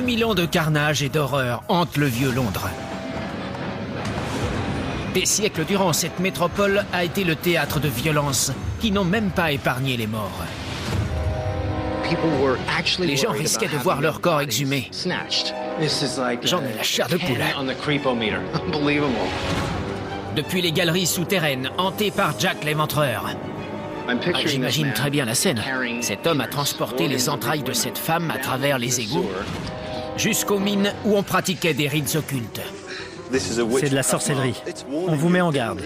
2000 ans de carnage et d'horreur hantent le vieux Londres. Des siècles durant, cette métropole a été le théâtre de violences qui n'ont même pas épargné les morts. Les gens risquaient de voir leur corps exhumé. J'en ai la chair de poule. Depuis les galeries souterraines, hantées par Jack l'éventreur. J'imagine très bien la scène. Cet homme a transporté les entrailles de cette femme à travers les égouts jusqu'aux mines où on pratiquait des rites occultes. C'est de la sorcellerie. On vous met en garde.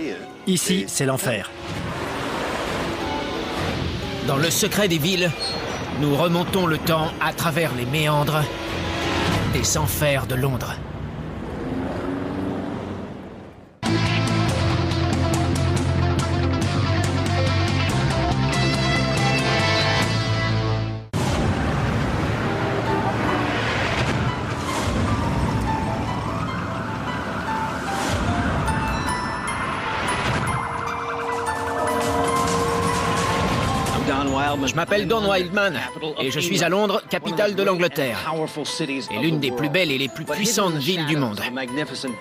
Ici, c'est l'enfer. Dans le secret des villes, nous remontons le temps à travers les méandres des enfers de Londres. Je m'appelle Don Wildman et je suis à Londres, capitale de l'Angleterre, et l'une des plus belles et les plus puissantes villes du monde.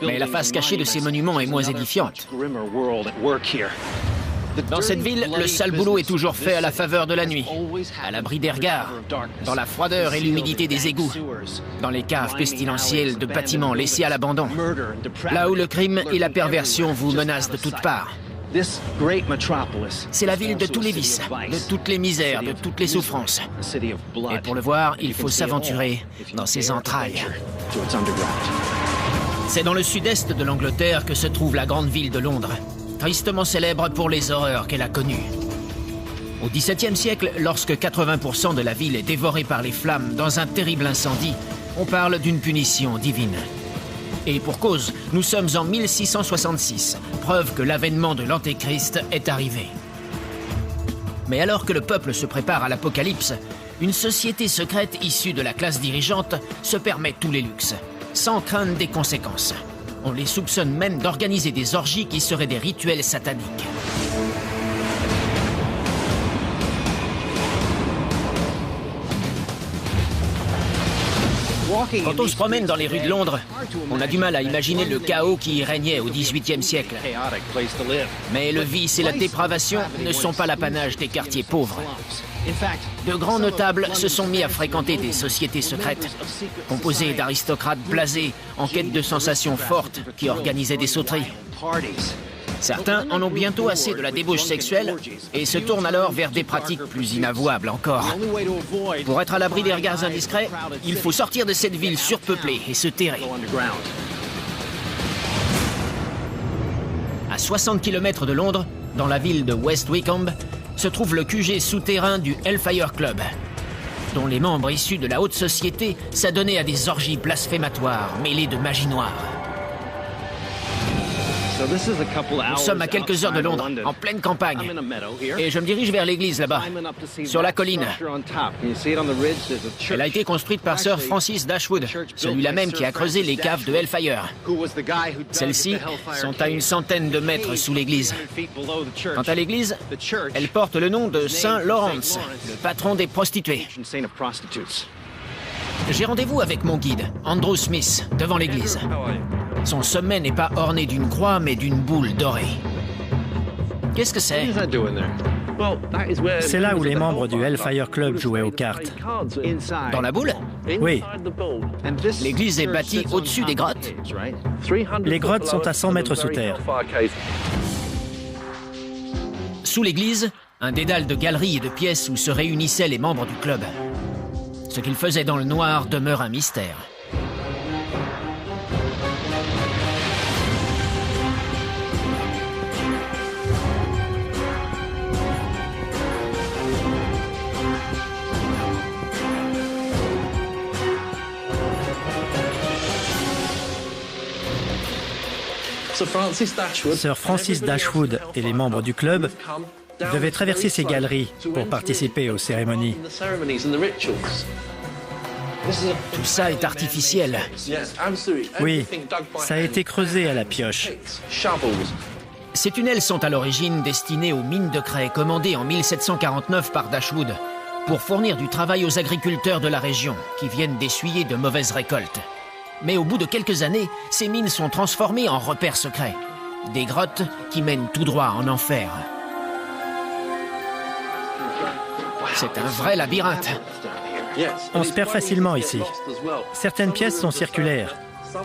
Mais la face cachée de ces monuments est moins édifiante. Dans cette ville, le sale boulot est toujours fait à la faveur de la nuit, à l'abri des regards, dans la froideur et l'humidité des égouts, dans les caves pestilentielles de bâtiments laissés à l'abandon, là où le crime et la perversion vous menacent de toutes parts. C'est la ville de tous les vices, de toutes les misères, de toutes les souffrances. Et pour le voir, il faut s'aventurer dans ses entrailles. C'est dans le sud-est de l'Angleterre que se trouve la grande ville de Londres, tristement célèbre pour les horreurs qu'elle a connues. Au XVIIe siècle, lorsque 80% de la ville est dévorée par les flammes dans un terrible incendie, on parle d'une punition divine. Et pour cause, nous sommes en 1666, preuve que l'avènement de l'Antéchrist est arrivé. Mais alors que le peuple se prépare à l'apocalypse, une société secrète issue de la classe dirigeante se permet tous les luxes, sans craindre des conséquences. On les soupçonne même d'organiser des orgies qui seraient des rituels sataniques. Quand on se promène dans les rues de Londres, on a du mal à imaginer le chaos qui y régnait au XVIIIe siècle. Mais le vice et la dépravation ne sont pas l'apanage des quartiers pauvres. De grands notables se sont mis à fréquenter des sociétés secrètes, composées d'aristocrates blasés en quête de sensations fortes qui organisaient des sauteries. Certains en ont bientôt assez de la débauche sexuelle et se tournent alors vers des pratiques plus inavouables encore. Pour être à l'abri des regards indiscrets, il faut sortir de cette ville surpeuplée et se terrer. À 60 km de Londres, dans la ville de West Wickham, se trouve le QG souterrain du Hellfire Club, dont les membres issus de la haute société s'adonnaient à des orgies blasphématoires mêlées de magie noire. Nous sommes à quelques heures de Londres, en pleine campagne. Et je me dirige vers l'église là-bas, sur la colline. Elle a été construite par Sir Francis Dashwood, celui-là même qui a creusé les caves de Hellfire. Celles-ci sont à une centaine de mètres sous l'église. Quant à l'église, elle porte le nom de Saint Lawrence, le patron des prostituées. J'ai rendez-vous avec mon guide, Andrew Smith, devant l'église. Son sommet n'est pas orné d'une croix, mais d'une boule dorée. Qu'est-ce que c'est? C'est là où les membres du Hellfire Club jouaient aux cartes. Dans la boule? Oui. L'église est bâtie au-dessus des grottes? Les grottes sont à 100 mètres sous terre. Sous l'église, un dédale de galeries et de pièces où se réunissaient les membres du club. Ce qu'ils faisaient dans le noir demeure un mystère. Sir Francis Dashwood et les membres du club devaient traverser ces galeries pour participer aux cérémonies. Tout ça est artificiel. Oui, ça a été creusé à la pioche. Ces tunnels sont à l'origine destinés aux mines de craie commandées en 1749 par Dashwood, pour fournir du travail aux agriculteurs de la région qui viennent d'essuyer de mauvaises récoltes. Mais au bout de quelques années, ces mines sont transformées en repères secrets. Des grottes qui mènent tout droit en enfer. C'est un vrai labyrinthe. On se perd facilement ici. Certaines pièces sont circulaires,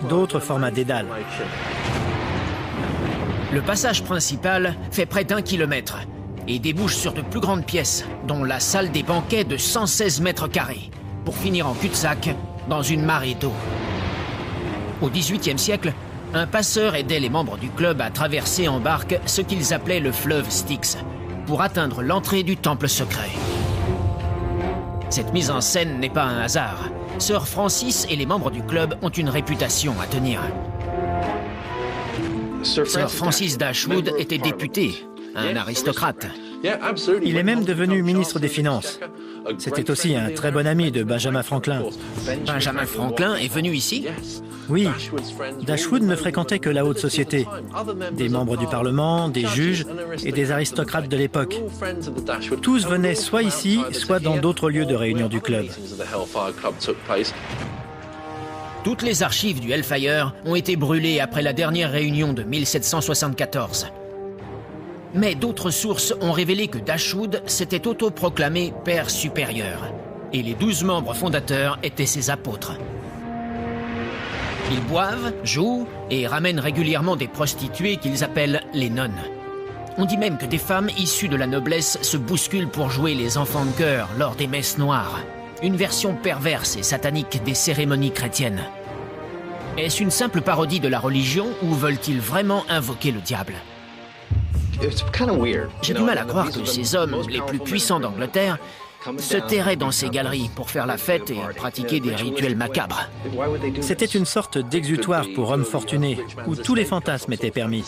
d'autres forment un dédale. Le passage principal fait près d'1 kilomètre et débouche sur de plus grandes pièces, dont la salle des banquets de 116 mètres carrés, pour finir en cul-de-sac dans une marée d'eau. Au XVIIIe siècle, un passeur aidait les membres du club à traverser en barque ce qu'ils appelaient le fleuve Styx, pour atteindre l'entrée du temple secret. Cette mise en scène n'est pas un hasard. Sir Francis et les membres du club ont une réputation à tenir. Sir Francis Dashwood était député, un aristocrate. Il est même devenu ministre des Finances. C'était aussi un très bon ami de Benjamin Franklin. Benjamin Franklin est venu ici? Oui, Dashwood ne fréquentait que la haute société, des membres du Parlement, des juges et des aristocrates de l'époque. Tous venaient soit ici, soit dans d'autres lieux de réunion du club. Toutes les archives du Hellfire ont été brûlées après la dernière réunion de 1774. Mais d'autres sources ont révélé que Dashwood s'était autoproclamé père supérieur, et les 12 membres fondateurs étaient ses apôtres. Ils boivent, jouent et ramènent régulièrement des prostituées qu'ils appellent les nonnes. On dit même que des femmes issues de la noblesse se bousculent pour jouer les enfants de chœur lors des messes noires, une version perverse et satanique des cérémonies chrétiennes. Est-ce une simple parodie de la religion ou veulent-ils vraiment invoquer le diable? J'ai du mal à croire que ces hommes les plus puissants d'Angleterre se tairaient dans ces galeries pour faire la fête et pratiquer des rituels macabres. C'était une sorte d'exutoire pour hommes fortunés, où tous les fantasmes étaient permis.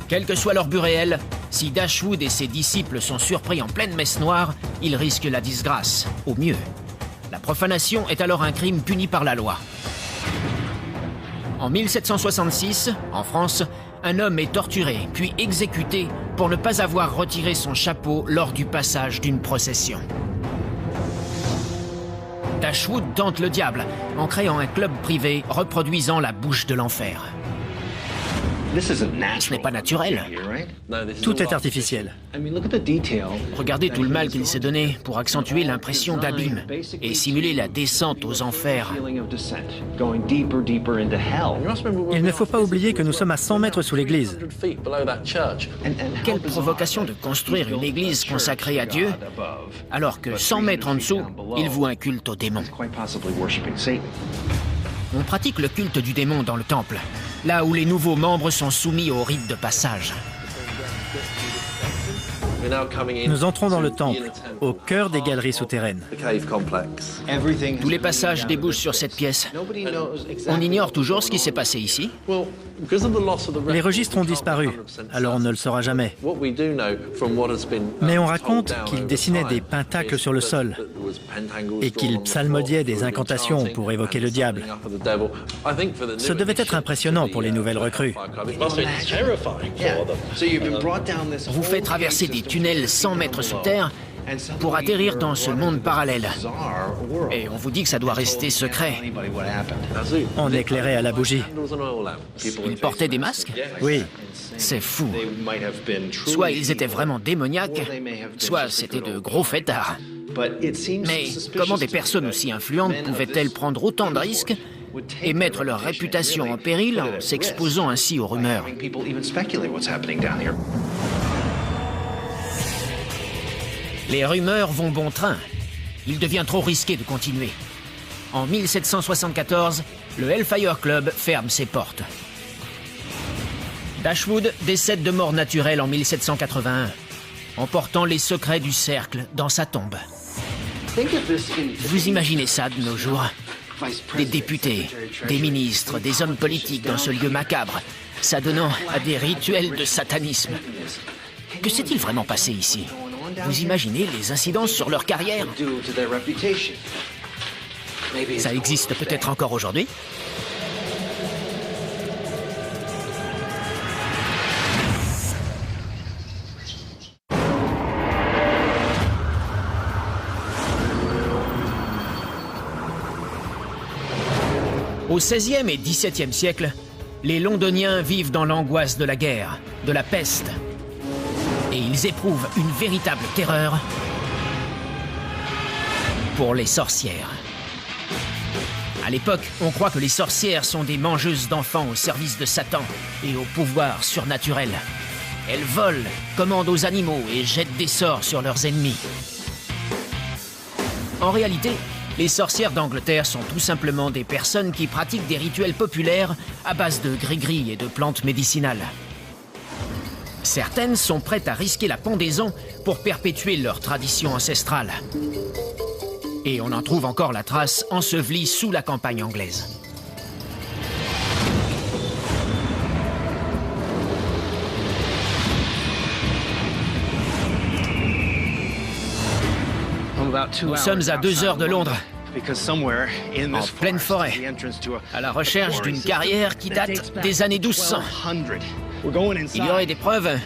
Quel que soit leur but réel, si Dashwood et ses disciples sont surpris en pleine messe noire, ils risquent la disgrâce, au mieux. La profanation est alors un crime puni par la loi. En 1766, en France, un homme est torturé, puis exécuté pour ne pas avoir retiré son chapeau lors du passage d'une procession. Dashwood tente le diable en créant un club privé reproduisant la bouche de l'enfer. Ce n'est pas naturel. Tout est artificiel. Regardez tout le mal qu'il s'est donné pour accentuer l'impression d'abîme et simuler la descente aux enfers. Il ne faut pas oublier que nous sommes à 100 mètres sous l'église. Quelle provocation de construire une église consacrée à Dieu, alors que 100 mètres en dessous, il voue un culte au démon. On pratique le culte du démon dans le temple, là où les nouveaux membres sont soumis au rite de passage. Nous entrons dans le temple, au cœur des galeries souterraines. Tous les passages débouchent sur cette pièce. On ignore toujours ce qui s'est passé ici. Les registres ont disparu, alors on ne le saura jamais. Mais on raconte qu'il dessinait des pentacles sur le sol et qu'il psalmodiait des incantations pour évoquer le diable. Ce devait être impressionnant pour les nouvelles recrues. Vous faites traverser des tunnels 100 mètres sous terre pour atterrir dans ce monde parallèle. Et on vous dit que ça doit rester secret. On éclairait à la bougie. Ils portaient des masques? Oui. C'est fou. Soit ils étaient vraiment démoniaques, soit c'était de gros fêtards. Mais comment des personnes aussi influentes pouvaient-elles prendre autant de risques et mettre leur réputation en péril en s'exposant ainsi aux rumeurs? Les rumeurs vont bon train. Il devient trop risqué de continuer. En 1774, le Hellfire Club ferme ses portes. Dashwood décède de mort naturelle en 1781, emportant les secrets du cercle dans sa tombe. Vous imaginez ça de nos jours? Des députés, des ministres, des hommes politiques dans ce lieu macabre, s'adonnant à des rituels de satanisme. Que s'est-il vraiment passé ici? Vous imaginez les incidences sur leur carrière? Ça existe peut-être encore aujourd'hui? Au XVIe et XVIIe siècle, les Londoniens vivent dans l'angoisse de la guerre, de la peste. Et ils éprouvent une véritable terreur pour les sorcières. À l'époque, on croit que les sorcières sont des mangeuses d'enfants au service de Satan et au pouvoir surnaturel. Elles volent, commandent aux animaux et jettent des sorts sur leurs ennemis. En réalité, les sorcières d'Angleterre sont tout simplement des personnes qui pratiquent des rituels populaires à base de gris-gris et de plantes médicinales. Certaines sont prêtes à risquer la pendaison pour perpétuer leur tradition ancestrale. Et on en trouve encore la trace ensevelie sous la campagne anglaise. Nous sommes à 2 heures de Londres, en pleine forêt, à la recherche d'une carrière qui date des années 1200. Il y aurait des preuves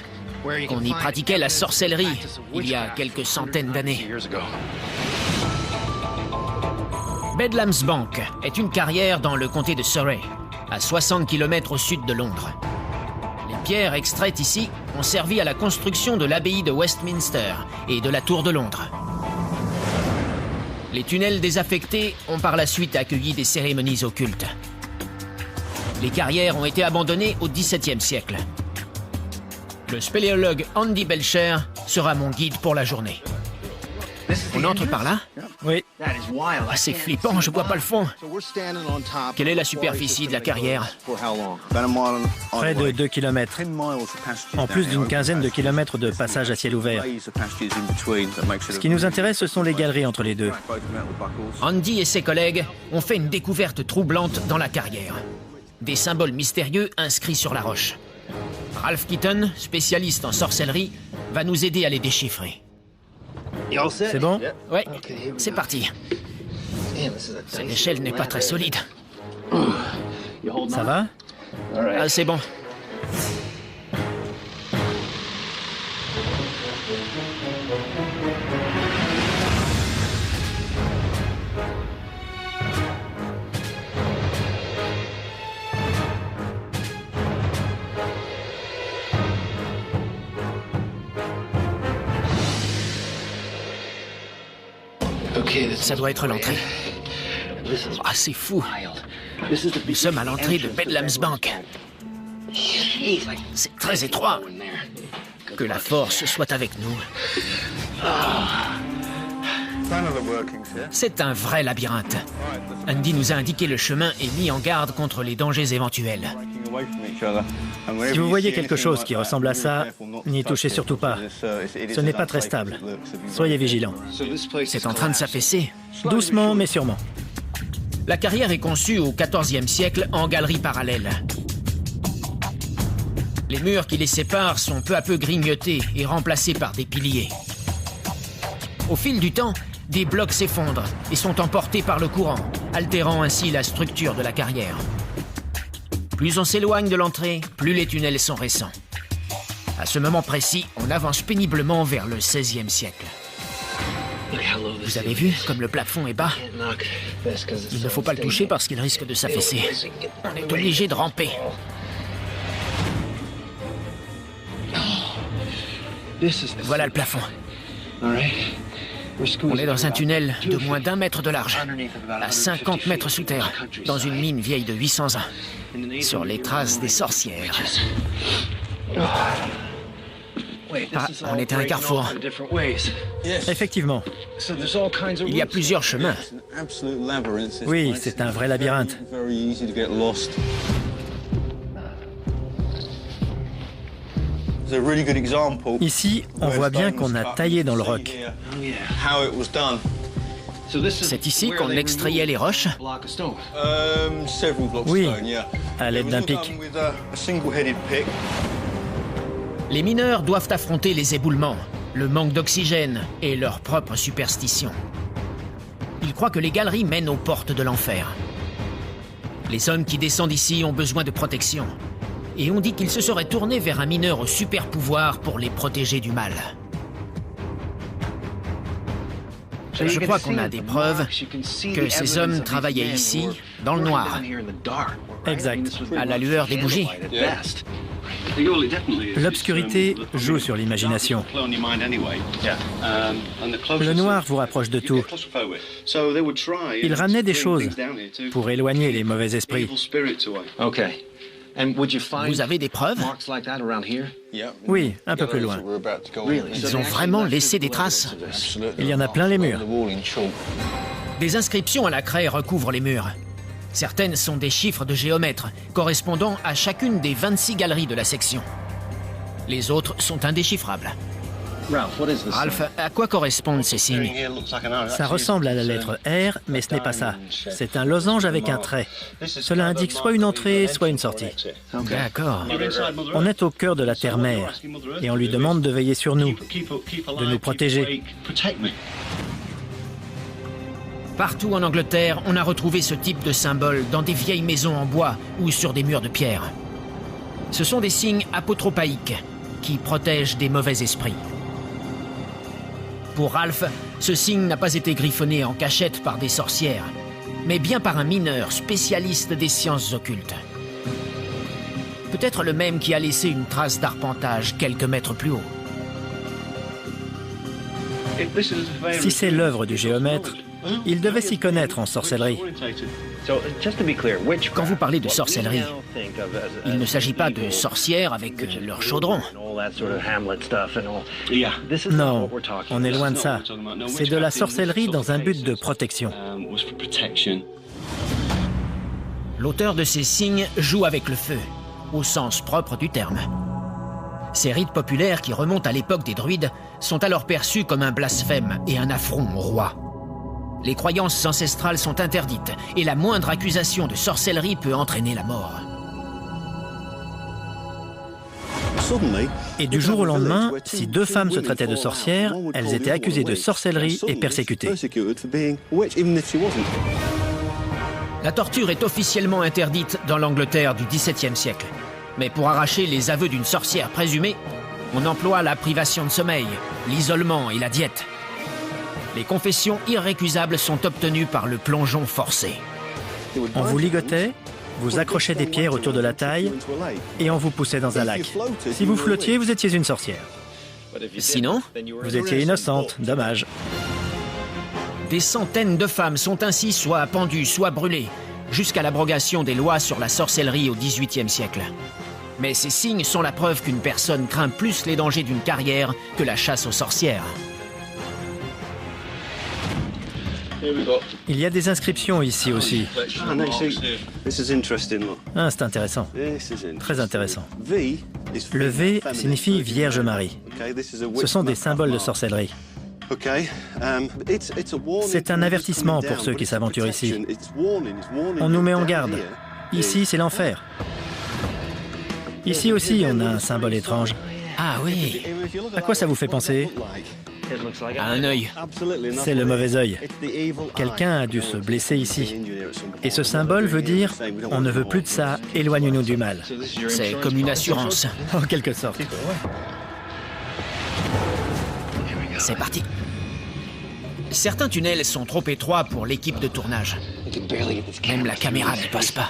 qu'on y pratiquait la sorcellerie il y a quelques centaines d'années. Bedlam's Bank est une carrière dans le comté de Surrey, à 60 km au sud de Londres. Les pierres extraites ici ont servi à la construction de l'abbaye de Westminster et de la Tour de Londres. Les tunnels désaffectés ont par la suite accueilli des cérémonies occultes. Les carrières ont été abandonnées au XVIIe siècle. Le spéléologue Andy Belcher sera mon guide pour la journée. On entre par là? Oui. Ah, c'est flippant, je vois pas le fond. Quelle est la superficie de la carrière? Près de 2 km. En plus d'une quinzaine de kilomètres de passage à ciel ouvert. Ce qui nous intéresse, ce sont les galeries entre les deux. Andy et ses collègues ont fait une découverte troublante dans la carrière. Des symboles mystérieux inscrits sur la roche. Ralph Keaton, spécialiste en sorcellerie, va nous aider à les déchiffrer. C'est bon? Ouais, c'est parti. Cette échelle n'est pas très solide. Ça va? Ah, c'est bon. Ça doit être l'entrée. Ah, c'est fou. Nous sommes à l'entrée de Bedlam's Bank. C'est très étroit. Que la force soit avec nous. C'est un vrai labyrinthe. Andy nous a indiqué le chemin et mis en garde contre les dangers éventuels. Si vous voyez quelque chose qui ressemble à ça, n'y touchez surtout pas. Ce n'est pas très stable. Soyez vigilants. C'est en train de s'affaisser. Doucement, mais sûrement. La carrière est conçue au XIVe siècle en galerie parallèle. Les murs qui les séparent sont peu à peu grignotés et remplacés par des piliers. Au fil du temps, des blocs s'effondrent et sont emportés par le courant, altérant ainsi la structure de la carrière. Plus on s'éloigne de l'entrée, plus les tunnels sont récents. À ce moment précis, on avance péniblement vers le XVIe siècle. Vous avez vu comme le plafond est bas? Il ne faut pas le toucher parce qu'il risque de s'affaisser. On est obligé de ramper. Voilà le plafond. On est dans un tunnel de moins d'1 mètre de large, à 50 mètres sous terre, dans une mine vieille de 800 ans, sur les traces des sorcières. Ah, on est à un carrefour. Effectivement. Il y a plusieurs chemins. Oui, c'est un vrai labyrinthe. Ici, on voit bien qu'on a taillé dans le roc. C'est ici qu'on extrayait les roches? Oui, à l'aide d'un pic. Les mineurs doivent affronter les éboulements, le manque d'oxygène et leurs propres superstitions. Ils croient que les galeries mènent aux portes de l'enfer. Les hommes qui descendent ici ont besoin de protection. Et on dit qu'ils se seraient tournés vers un mineur au super pouvoir pour les protéger du mal. Je crois qu'on a des preuves que ces hommes travaillaient ici, dans le noir. Exact. À la lueur des bougies. L'obscurité joue sur l'imagination. Le noir vous rapproche de tout. Il ramenait des choses pour éloigner les mauvais esprits. Vous avez des preuves? Oui, un peu plus loin. Ils ont vraiment laissé des traces? Il y en a plein les murs. Des inscriptions à la craie recouvrent les murs. Certaines sont des chiffres de géomètre, correspondant à chacune des 26 galeries de la section. Les autres sont indéchiffrables. Ralph, à quoi correspondent ces signes? Ça ressemble à la lettre R, mais ce n'est pas ça. C'est un losange avec un trait. Cela indique soit une entrée, soit une sortie. D'accord. On est au cœur de la terre-mère, et on lui demande de veiller sur nous, de nous protéger. Partout en Angleterre, on a retrouvé ce type de symbole dans des vieilles maisons en bois ou sur des murs de pierre. Ce sont des signes apotropaïques qui protègent des mauvais esprits. Pour Ralph, ce signe n'a pas été griffonné en cachette par des sorcières, mais bien par un mineur spécialiste des sciences occultes. Peut-être le même qui a laissé une trace d'arpentage quelques mètres plus haut. Si c'est l'œuvre du géomètre, il devait s'y connaître en sorcellerie. Quand vous parlez de sorcellerie, il ne s'agit pas de sorcières avec leur chaudron. Non, on est loin de ça. C'est de la sorcellerie dans un but de protection. L'auteur de ces signes joue avec le feu, au sens propre du terme. Ces rites populaires qui remontent à l'époque des druides sont alors perçus comme un blasphème et un affront au roi. Les croyances ancestrales sont interdites et la moindre accusation de sorcellerie peut entraîner la mort. Et du jour au lendemain, si deux femmes se traitaient de sorcières, elles étaient accusées de sorcellerie et persécutées. La torture est officiellement interdite dans l'Angleterre du XVIIe siècle. Mais pour arracher les aveux d'une sorcière présumée, on emploie la privation de sommeil, l'isolement et la diète. Les confessions irrécusables sont obtenues par le plongeon forcé. On vous ligotait, vous accrochait des pierres autour de la taille et on vous poussait dans un lac. Si vous flottiez, vous étiez une sorcière. Sinon, vous étiez innocente, dommage. Des centaines de femmes sont ainsi soit pendues, soit brûlées, jusqu'à l'abrogation des lois sur la sorcellerie au XVIIIe siècle. Mais ces signes sont la preuve qu'une personne craint plus les dangers d'une carrière que la chasse aux sorcières. Il y a des inscriptions ici aussi. Ah, c'est intéressant. Très intéressant. Le V signifie Vierge Marie. Ce sont des symboles de sorcellerie. C'est un avertissement pour ceux qui s'aventurent ici. On nous met en garde. Ici, c'est l'enfer. Ici aussi, on a un symbole étrange. Ah oui, À quoi ça vous fait penser? à un œil. C'est le mauvais œil. Quelqu'un a dû se blesser ici. Et ce symbole veut dire « on ne veut plus de ça, éloigne-nous du mal C'est comme une assurance. » En quelque sorte. C'est parti. Certains tunnels sont trop étroits pour l'équipe de tournage. Même la caméra ne passe pas.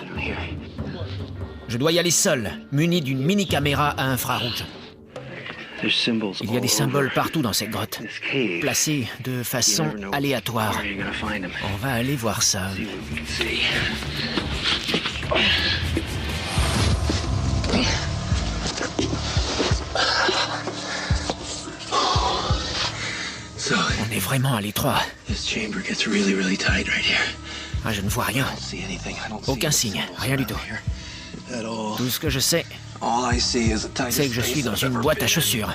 Je dois y aller seul, muni d'une mini-caméra à infrarouge. Il y a des symboles partout dans cette grotte, placés de façon aléatoire. On va aller voir ça. On est vraiment à l'étroit. Ah, je ne vois rien. Aucun signe, rien du tout. Tout ce que je sais, c'est que je suis dans une boîte à chaussures.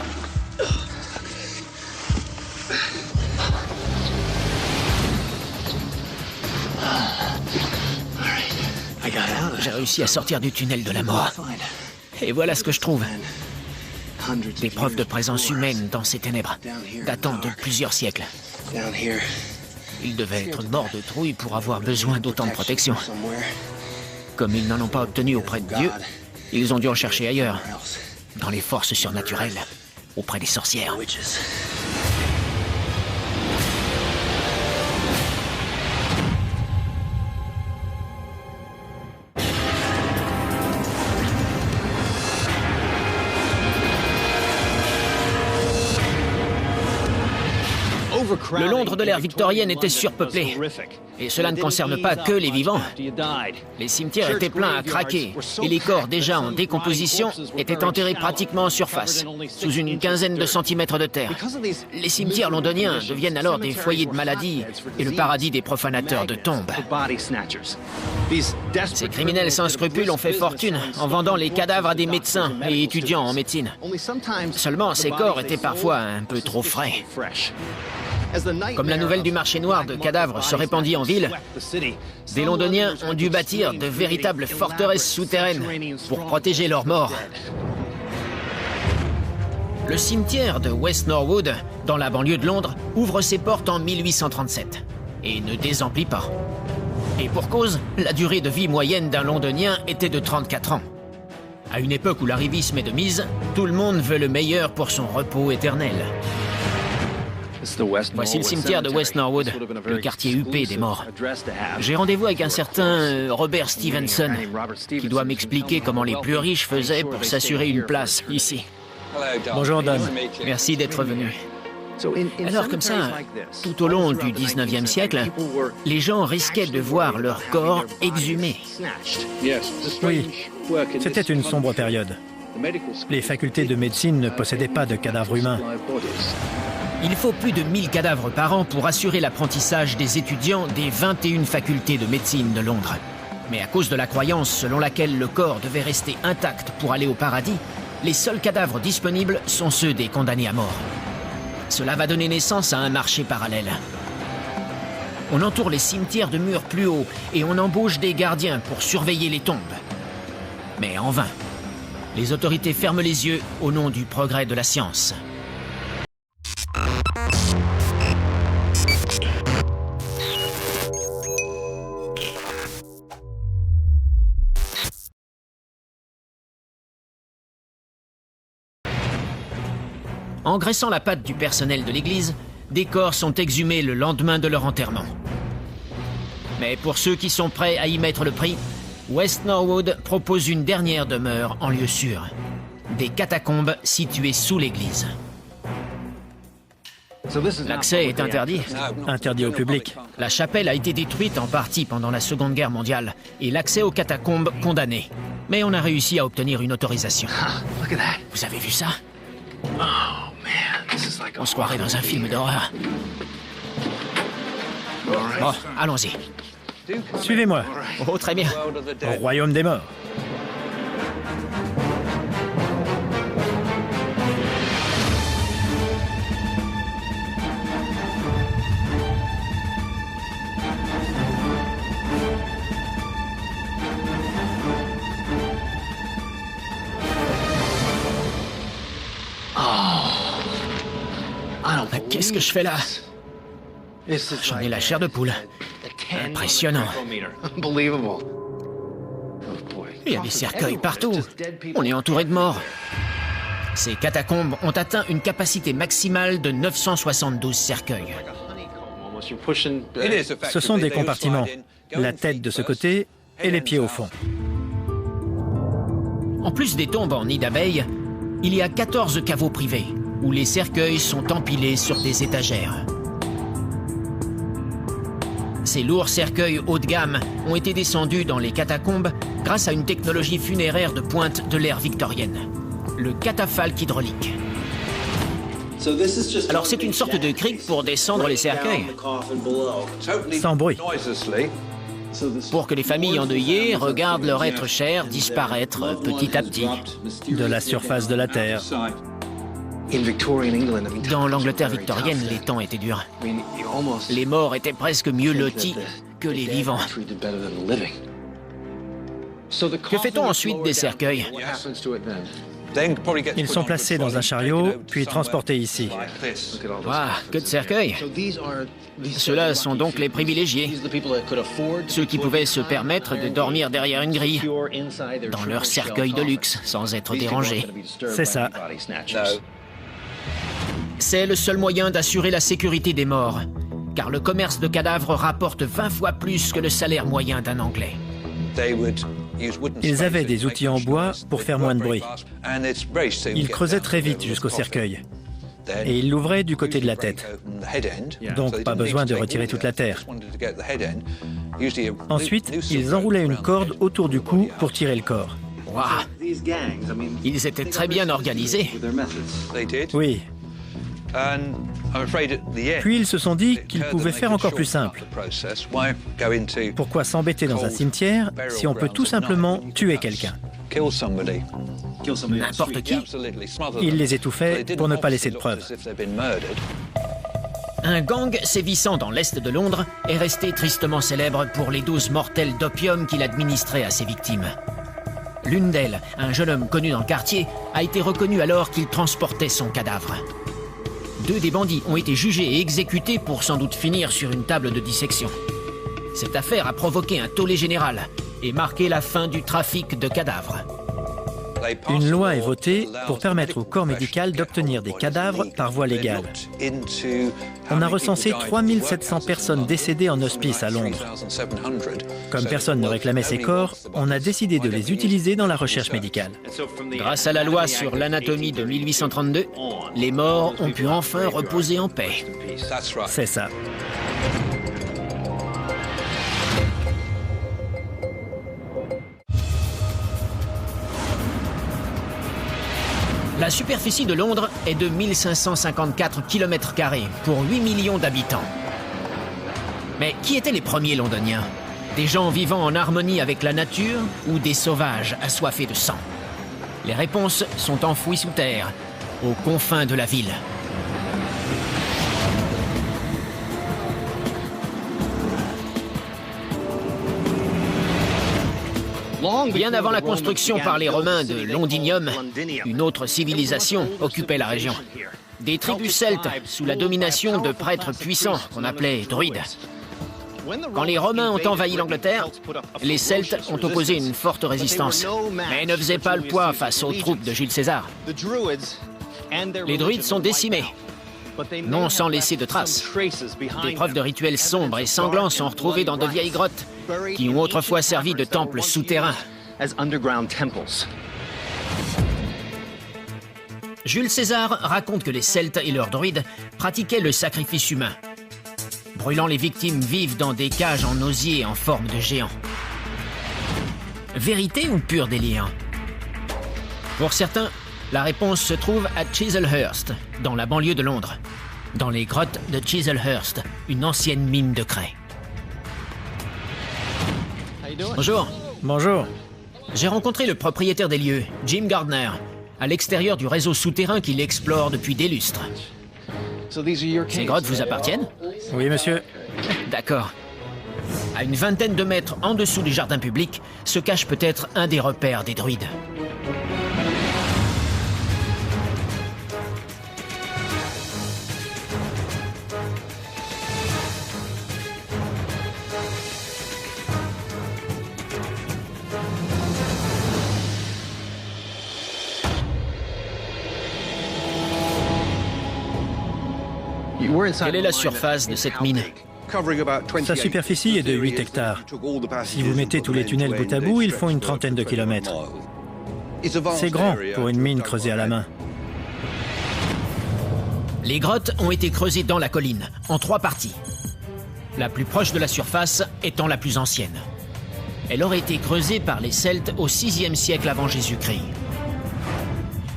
J'ai réussi à sortir du tunnel de la mort. Et voilà ce que je trouve. Des preuves de présence humaine dans ces ténèbres, datant de plusieurs siècles. Ils devaient être morts de trouille pour avoir besoin d'autant de protection. Comme ils n'en ont pas obtenu auprès de Dieu, ils ont dû en chercher ailleurs, dans les forces surnaturelles, auprès des sorcières. Le Londres de l'ère victorienne était surpeuplé. Et cela ne concerne pas que les vivants. Les cimetières étaient pleins à craquer, et les corps déjà en décomposition étaient enterrés pratiquement en surface, sous une quinzaine de centimètres de terre. Les cimetières londoniens deviennent alors des foyers de maladies et le paradis des profanateurs de tombes. Ces criminels sans scrupules ont fait fortune en vendant les cadavres à des médecins et étudiants en médecine. Seulement, ces corps étaient parfois un peu trop frais. Comme la nouvelle du marché noir de cadavres se répandit en ville, des Londoniens ont dû bâtir de véritables forteresses souterraines pour protéger leurs morts. Le cimetière de West Norwood, dans la banlieue de Londres, ouvre ses portes en 1837 et ne désemplit pas. Et pour cause, la durée de vie moyenne d'un Londonien était de 34 ans. À une époque où l'arrivisme est de mise, tout le monde veut le meilleur pour son repos éternel. Voici le cimetière de West Norwood, le quartier huppé des morts. J'ai rendez-vous avec un certain Robert Stevenson, qui doit m'expliquer comment les plus riches faisaient pour s'assurer une place ici. Bonjour, Don. Merci d'être venu. Alors comme ça, tout au long du 19e siècle, les gens risquaient de voir leur corps exhumés. Oui, c'était une sombre période. Les facultés de médecine ne possédaient pas de cadavres humains. Il faut plus de 1000 cadavres par an pour assurer l'apprentissage des étudiants des 21 facultés de médecine de Londres. Mais à cause de la croyance selon laquelle le corps devait rester intact pour aller au paradis, les seuls cadavres disponibles sont ceux des condamnés à mort. Cela va donner naissance à un marché parallèle. On entoure les cimetières de murs plus hauts et on embauche des gardiens pour surveiller les tombes. Mais en vain. Les autorités ferment les yeux au nom du progrès de la science. Engraissant la patte du personnel de l'église, des corps sont exhumés le lendemain de leur enterrement. Mais pour ceux qui sont prêts à y mettre le prix, West Norwood propose une dernière demeure en lieu sûr. Des catacombes situées sous l'église. L'accès est interdit. Interdit au public. La chapelle a été détruite en partie pendant la Seconde Guerre mondiale et l'accès aux catacombes condamné. Mais on a réussi à obtenir une autorisation. Vous avez vu ça? On se croirait dans un film d'horreur. Bon, allons-y. Suivez-moi. Oh, très bien. Au royaume des morts. Qu'est-ce que je fais là? J'en ai la chair de poule. Impressionnant. Il y a des cercueils partout. On est entouré de morts. Ces catacombes ont atteint une capacité maximale de 972 cercueils. Ce sont des compartiments. La tête de ce côté et les pieds au fond. En plus des tombes en nid d'abeilles, il y a 14 caveaux privés, où les cercueils sont empilés sur des étagères. Ces lourds cercueils haut de gamme ont été descendus dans les catacombes grâce à une technologie funéraire de pointe de l'ère victorienne, le catafalque hydraulique. Alors c'est une sorte de crique pour descendre les cercueils. Sans bruit. Pour que les familles endeuillées regardent leur être cher disparaître petit à petit. De la surface de la terre. Dans l'Angleterre victorienne, les temps étaient durs. Les morts étaient presque mieux lotis que les vivants. Que fait-on ensuite des cercueils? Ils sont placés dans un chariot, puis transportés ici. Ah, que de cercueils! Ceux-là sont donc les privilégiés. Ceux qui pouvaient se permettre de dormir derrière une grille, dans leur cercueil de luxe, sans être dérangés. C'est ça. C'est le seul moyen d'assurer la sécurité des morts, car le commerce de cadavres rapporte 20 fois plus que le salaire moyen d'un Anglais. Ils avaient des outils en bois pour faire moins de bruit. Ils creusaient très vite jusqu'au cercueil. et ils l'ouvraient du côté de la tête. Donc pas besoin de retirer toute la terre. Ensuite, ils enroulaient une corde autour du cou pour tirer le corps. Waouh! Ils étaient très bien organisés. Oui. Puis ils se sont dit qu'ils pouvaient faire encore plus simple. Pourquoi s'embêter dans un cimetière si on peut tout simplement tuer quelqu'un? N'importe qui? Ils les étouffaient pour ne pas laisser de preuves. Un gang sévissant dans l'est de Londres est resté tristement célèbre pour les doses mortelles d'opium qu'il administrait à ses victimes. L'une d'elles, un jeune homme connu dans le quartier, a été reconnu alors qu'il transportait son cadavre. 2 des bandits ont été jugés et exécutés pour sans doute finir sur une table de dissection. Cette affaire a provoqué un tollé général et marqué la fin du trafic de cadavres. Une loi est votée pour permettre au corps médical d'obtenir des cadavres par voie légale. On a recensé 3700 personnes décédées en hospice à Londres. Comme personne ne réclamait ces corps, on a décidé de les utiliser dans la recherche médicale. Grâce à la loi sur l'anatomie de 1832, les morts ont pu enfin reposer en paix. C'est ça. La superficie de Londres est de 1554 km² pour 8 millions d'habitants. Mais qui étaient les premiers Londoniens? Des gens vivant en harmonie avec la nature ou des sauvages assoiffés de sang? Les réponses sont enfouies sous terre, aux confins de la ville. Bien avant la construction par les Romains de Londinium, une autre civilisation occupait la région. Des tribus celtes sous la domination de prêtres puissants qu'on appelait druides. Quand les Romains ont envahi l'Angleterre, les Celtes ont opposé une forte résistance, mais ne faisaient pas le poids face aux troupes de Jules César. Les druides sont décimés, non sans laisser de traces. Des preuves de rituels sombres et sanglants sont retrouvées dans de vieilles grottes qui ont autrefois servi de temples souterrains. Jules César raconte que les Celtes et leurs druides pratiquaient le sacrifice humain, brûlant les victimes vives dans des cages en osier en forme de géant. Vérité ou pur délire? Pour certains, la réponse se trouve à Chislehurst, dans la banlieue de Londres, dans les grottes de Chislehurst, une ancienne mine de craie. Bonjour. Bonjour. J'ai rencontré le propriétaire des lieux, Jim Gardner, à l'extérieur du réseau souterrain qu'il explore depuis des lustres. Ces grottes vous appartiennent? Oui, monsieur. D'accord. À une vingtaine de mètres en dessous du jardin public se cache peut-être un des repères des druides. Quelle est la surface de cette mine? Sa superficie est de 8 hectares. Si vous mettez tous les tunnels bout à bout, ils font une trentaine de kilomètres. C'est grand pour une mine creusée à la main. Les grottes ont été creusées dans la colline, en 3 parties. La plus proche de la surface étant la plus ancienne. Elle aurait été creusée par les Celtes au VIe siècle avant Jésus-Christ.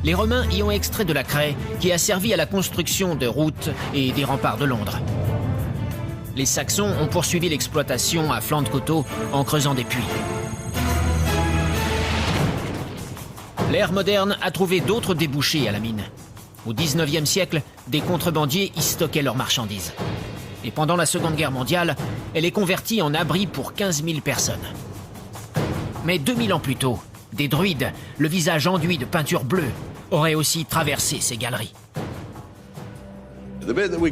Les Romains y ont extrait de la craie qui a servi à la construction de routes et des remparts de Londres. Les Saxons ont poursuivi l'exploitation à flanc de coteau en creusant des puits. L'ère moderne a trouvé d'autres débouchés à la mine. Au XIXe siècle, des contrebandiers y stockaient leurs marchandises. Et pendant la Seconde Guerre mondiale, elle est convertie en abri pour 15 000 personnes. Mais 2000 ans plus tôt, des druides, le visage enduit de peinture bleue, auraient aussi traversé ces galeries.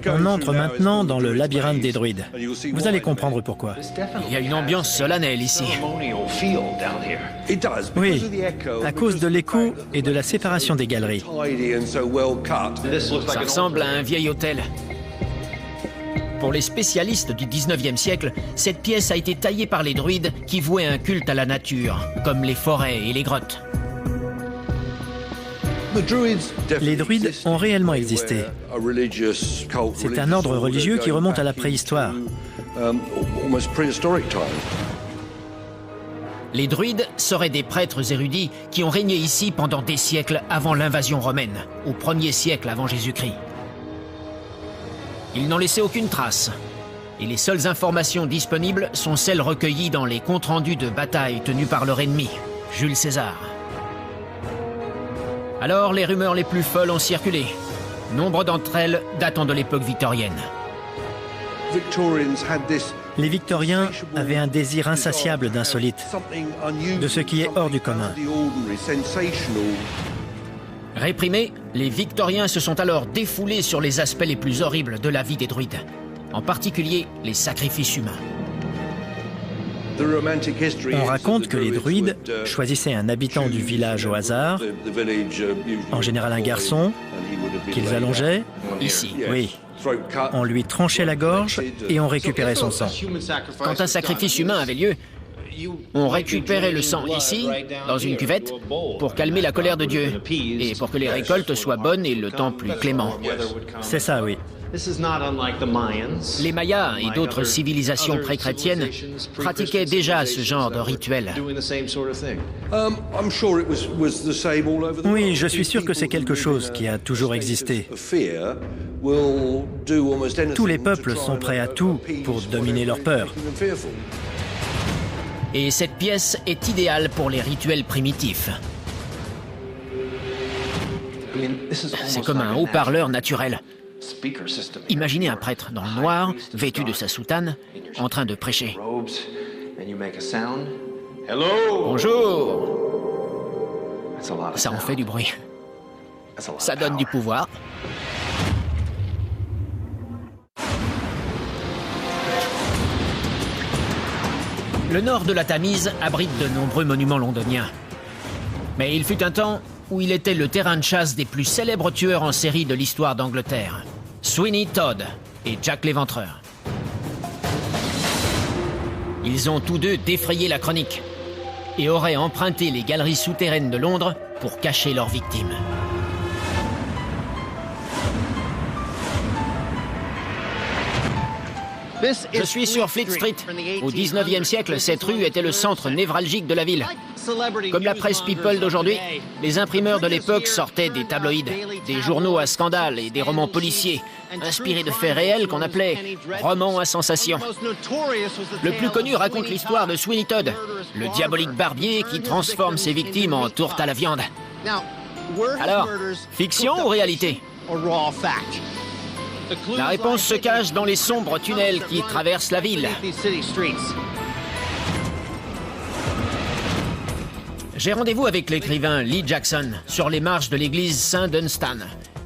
On entre maintenant dans le labyrinthe des druides. Vous allez comprendre pourquoi. Il y a une ambiance solennelle ici. Oui, à cause de l'écho et de la séparation des galeries. Ça ressemble à un vieil hôtel. Pour les spécialistes du XIXe siècle, cette pièce a été taillée par les druides qui vouaient un culte à la nature, comme les forêts et les grottes. Les druides ont réellement existé. C'est un ordre religieux qui remonte à la préhistoire. Les druides seraient des prêtres érudits qui ont régné ici pendant des siècles avant l'invasion romaine, au 1er siècle avant Jésus-Christ. Ils n'ont laissé aucune trace, et les seules informations disponibles sont celles recueillies dans les comptes rendus de batailles tenues par leur ennemi, Jules César. Alors, les rumeurs les plus folles ont circulé, nombre d'entre elles datant de l'époque victorienne. Les Victoriens avaient un désir insatiable d'insolite, de ce qui est hors du commun. Réprimés, les Victoriens se sont alors défoulés sur les aspects les plus horribles de la vie des druides, en particulier les sacrifices humains. On raconte que les druides choisissaient un habitant du village au hasard, en général un garçon, qu'ils allongeaient. Ici. Oui. On lui tranchait la gorge et on récupérait son sang. Quand un sacrifice humain avait lieu, on récupérait le sang ici, dans une cuvette, pour calmer la colère de Dieu et pour que les récoltes soient bonnes et le temps plus clément. C'est ça, oui. Les Mayas et d'autres civilisations pré-chrétiennes pratiquaient déjà ce genre de rituel. Oui, je suis sûr que c'est quelque chose qui a toujours existé. Tous les peuples sont prêts à tout pour dominer leur peur. Et cette pièce est idéale pour les rituels primitifs. C'est comme un haut-parleur naturel. Imaginez un prêtre dans le noir, vêtu de sa soutane, en train de prêcher. Bonjour! Ça en fait du bruit. Ça donne du pouvoir. Le nord de la Tamise abrite de nombreux monuments londoniens. Mais il fut un temps où il était le terrain de chasse des plus célèbres tueurs en série de l'histoire d'Angleterre, Sweeney Todd et Jack l'Éventreur. Ils ont tous deux défrayé la chronique et auraient emprunté les galeries souterraines de Londres pour cacher leurs victimes. Je suis sur Fleet Street. Au 19e siècle, cette rue était le centre névralgique de la ville. Comme la presse People d'aujourd'hui, les imprimeurs de l'époque sortaient des tabloïds, des journaux à scandale et des romans policiers, inspirés de faits réels qu'on appelait romans à sensation. Le plus connu raconte l'histoire de Sweeney Todd, le diabolique barbier qui transforme ses victimes en tourte à la viande. Alors, fiction ou réalité ? La réponse se cache dans les sombres tunnels qui traversent la ville. J'ai rendez-vous avec l'écrivain Lee Jackson sur les marches de l'église Saint-Dunstan,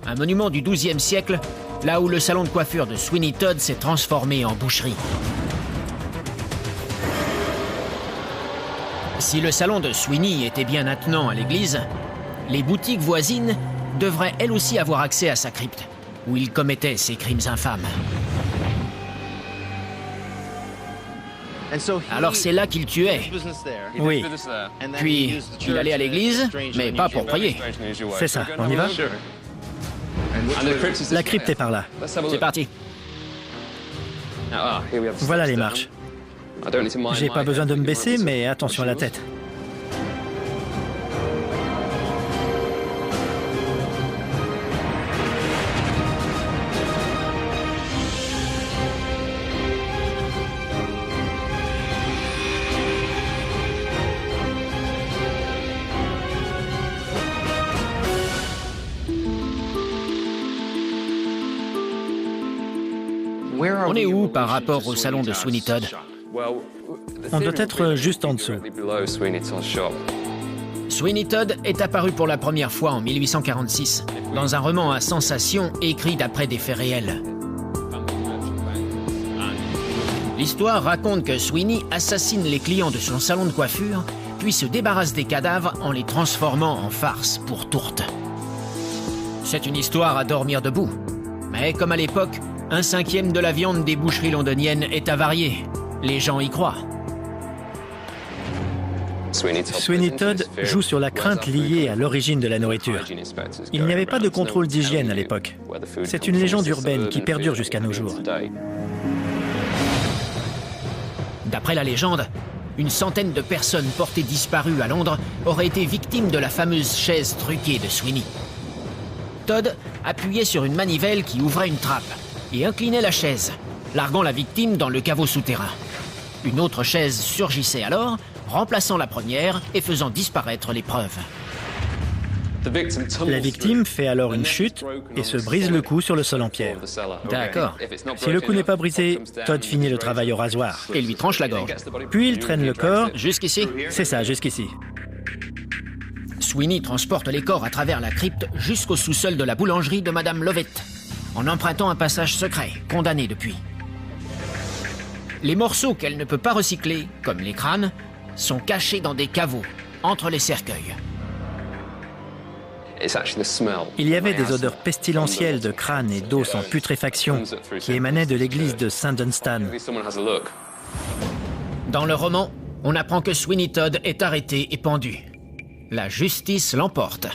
un monument du XIIe siècle, là où le salon de coiffure de Sweeney Todd s'est transformé en boucherie. Si le salon de Sweeney était bien attenant à l'église, les boutiques voisines devraient elles aussi avoir accès à sa crypte, où il commettait ces crimes infâmes. Alors c'est là qu'il tuait. Oui. Puis il allait à l'église, mais pas pour prier. C'est ça, on y va? La crypte est par là. C'est parti. Voilà les marches. J'ai pas besoin de me baisser, mais attention à la tête. On est où par rapport au salon de Sweeney Todd? On doit être juste en dessous. Sweeney Todd est apparu pour la première fois en 1846, dans un roman à sensation écrit d'après des faits réels. L'histoire raconte que Sweeney assassine les clients de son salon de coiffure, puis se débarrasse des cadavres en les transformant en farce pour tourte. C'est une histoire à dormir debout. Mais comme à l'époque, 1/5 de la viande des boucheries londoniennes est avariée. Les gens y croient. Sweeney Todd joue sur la crainte liée à l'origine de la nourriture. Il n'y avait pas de contrôle d'hygiène à l'époque. C'est une légende urbaine qui perdure jusqu'à nos jours. D'après la légende, une centaine de personnes portées disparues à Londres auraient été victimes de la fameuse chaise truquée de Sweeney. Todd appuyait sur une manivelle qui ouvrait une trappe et inclinait la chaise, larguant la victime dans le caveau souterrain. Une autre chaise surgissait alors, remplaçant la première et faisant disparaître les preuves. La victime fait alors une chute et se brise le cou sur le sol en pierre. D'accord. Si le cou n'est pas brisé, Todd finit le travail au rasoir. Et lui tranche la gorge. Puis il traîne le corps... Jusqu'ici? C'est ça, jusqu'ici. Sweeney transporte les corps à travers la crypte jusqu'au sous-sol de la boulangerie de Madame Lovett, en empruntant un passage secret, condamné depuis. Les morceaux qu'elle ne peut pas recycler, comme les crânes, sont cachés dans des caveaux, entre les cercueils. Il y avait des odeurs pestilentielles de crâne et d'os en putréfaction qui émanaient de l'église de St. Dunstan. Dans le roman, on apprend que Sweeney Todd est arrêté et pendu. La justice l'emporte.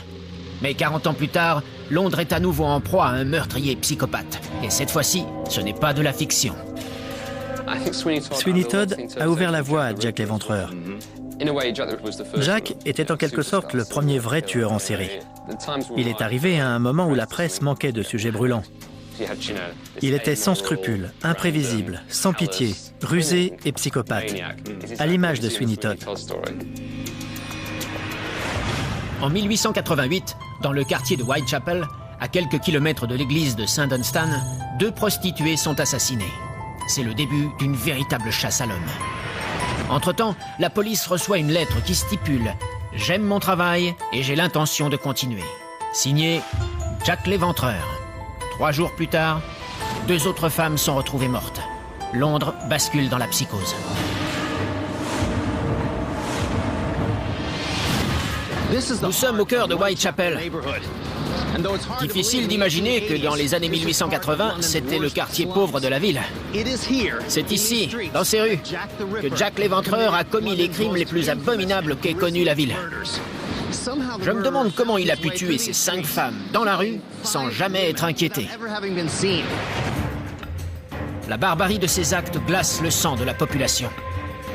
Mais 40 ans plus tard, Londres est à nouveau en proie à un meurtrier psychopathe. Et cette fois-ci, ce n'est pas de la fiction. Sweeney Todd a ouvert la voie à Jack l'Éventreur. Jack était en quelque sorte le premier vrai tueur en série. Il est arrivé à un moment où la presse manquait de sujets brûlants. Il était sans scrupules, imprévisible, sans pitié, rusé et psychopathe, à l'image de Sweeney Todd. En 1888, dans le quartier de Whitechapel, à quelques kilomètres de l'église de St. Dunstan, 2 prostituées sont assassinées. C'est le début d'une véritable chasse à l'homme. Entre-temps, la police reçoit une lettre qui stipule « J'aime mon travail et j'ai l'intention de continuer ». Signé Jack l'Éventreur. 3 jours plus tard, 2 autres femmes sont retrouvées mortes. Londres bascule dans la psychose. Nous sommes au cœur de Whitechapel. Difficile d'imaginer que dans les années 1880, c'était le quartier pauvre de la ville. C'est ici, dans ces rues, que Jack l'Éventreur a commis les crimes les plus abominables qu'ait connue la ville. Je me demande comment il a pu tuer ces 5 femmes dans la rue sans jamais être inquiété. La barbarie de ces actes glace le sang de la population,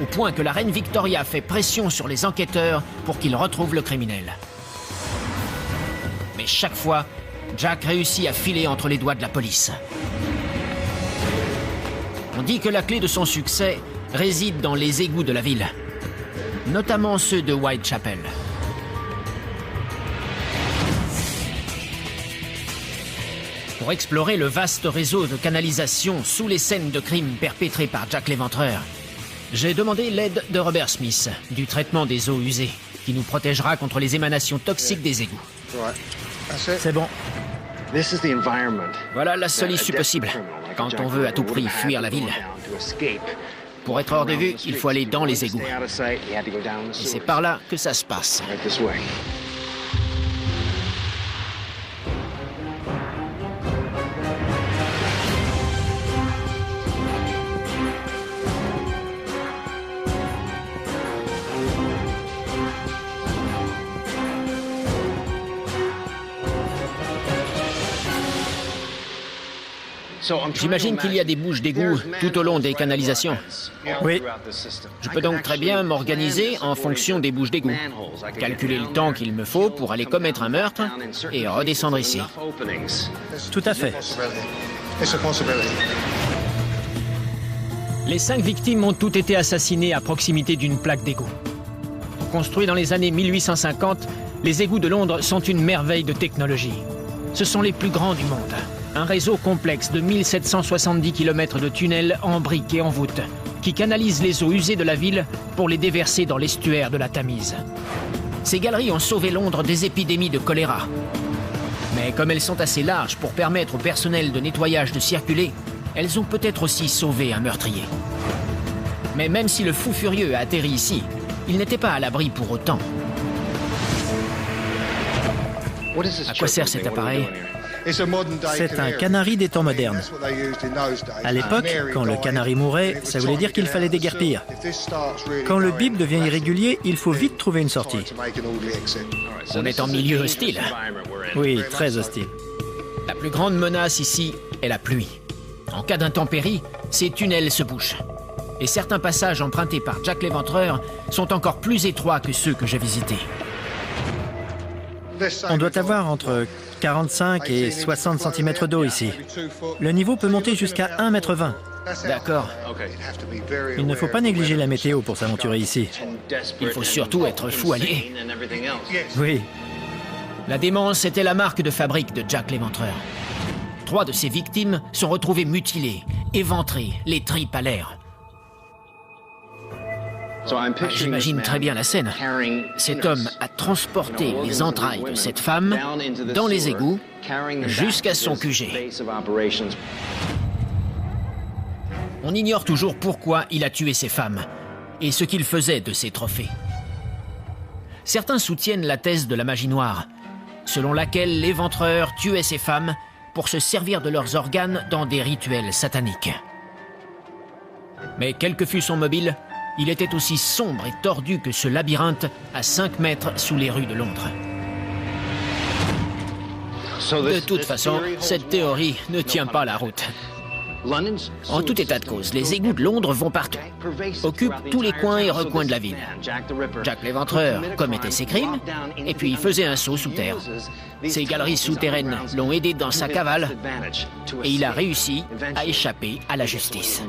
au point que la reine Victoria fait pression sur les enquêteurs pour qu'ils retrouvent le criminel. Mais chaque fois, Jack réussit à filer entre les doigts de la police. On dit que la clé de son succès réside dans les égouts de la ville, notamment ceux de Whitechapel. Pour explorer le vaste réseau de canalisation sous les scènes de crimes perpétrés par Jack l'Éventreur, j'ai demandé l'aide de Robert Smith, du traitement des eaux usées, qui nous protégera contre les émanations toxiques des égouts. C'est bon. Voilà la seule issue possible, quand on veut à tout prix fuir la ville. Pour être hors de vue, il faut aller dans les égouts. Et c'est par là que ça se passe. J'imagine qu'il y a des bouches d'égout tout au long des canalisations. Oui. Je peux donc très bien m'organiser en fonction des bouches d'égout. Calculer le temps qu'il me faut pour aller commettre un meurtre et redescendre ici. Tout à fait. Les 5 victimes ont toutes été assassinées à proximité d'une plaque d'égout. Construits dans les années 1850, les égouts de Londres sont une merveille de technologie. Ce sont les plus grands du monde. Un réseau complexe de 1770 km de tunnels en briques et en voûtes qui canalisent les eaux usées de la ville pour les déverser dans l'estuaire de la Tamise. Ces galeries ont sauvé Londres des épidémies de choléra. Mais comme elles sont assez larges pour permettre au personnel de nettoyage de circuler, elles ont peut-être aussi sauvé un meurtrier. Mais même si le fou furieux a atterri ici, il n'était pas à l'abri pour autant. À quoi sert cet appareil ? C'est un canari des temps modernes. À l'époque, quand le canari mourait, ça voulait dire qu'il fallait déguerpir. Quand le bip devient irrégulier, il faut vite trouver une sortie. On est en milieu hostile. Oui, très hostile. La plus grande menace ici est la pluie. En cas d'intempérie, ces tunnels se bouchent. Et certains passages empruntés par Jack l'Éventreur sont encore plus étroits que ceux que j'ai visités. On doit avoir entre 45 et 60 cm d'eau ici. Le niveau peut monter jusqu'à 1,20 m. D'accord. Il ne faut pas négliger la météo pour s'aventurer ici. Il faut surtout être fou allié. Oui. La démence était la marque de fabrique de Jack l'Éventreur. 3 de ses victimes sont retrouvées mutilées, éventrées, les tripes à l'air. J'imagine très bien la scène. Cet homme a transporté les entrailles de cette femme dans les égouts jusqu'à son QG. On ignore toujours pourquoi il a tué ces femmes et ce qu'il faisait de ces trophées. Certains soutiennent la thèse de la magie noire, selon laquelle l'Éventreur tuait ces femmes pour se servir de leurs organes dans des rituels sataniques. Mais quel que fût son mobile, il était aussi sombre et tordu que ce labyrinthe à 5 mètres sous les rues de Londres. De toute façon, cette théorie ne tient pas la route. En tout état de cause, les égouts de Londres vont partout, occupent tous les coins et recoins de la ville. Jack l'Éventreur commettait ses crimes, et puis faisait un saut sous terre. Ces galeries souterraines l'ont aidé dans sa cavale, et il a réussi à échapper à la justice.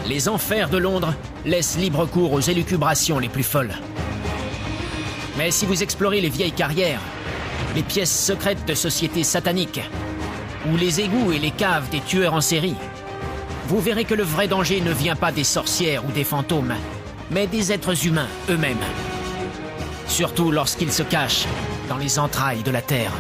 Les enfers de Londres laissent libre cours aux élucubrations les plus folles. Mais si vous explorez les vieilles carrières, les pièces secrètes de sociétés sataniques, ou les égouts et les caves des tueurs en série, vous verrez que le vrai danger ne vient pas des sorcières ou des fantômes, mais des êtres humains eux-mêmes. Surtout lorsqu'ils se cachent dans les entrailles de la Terre.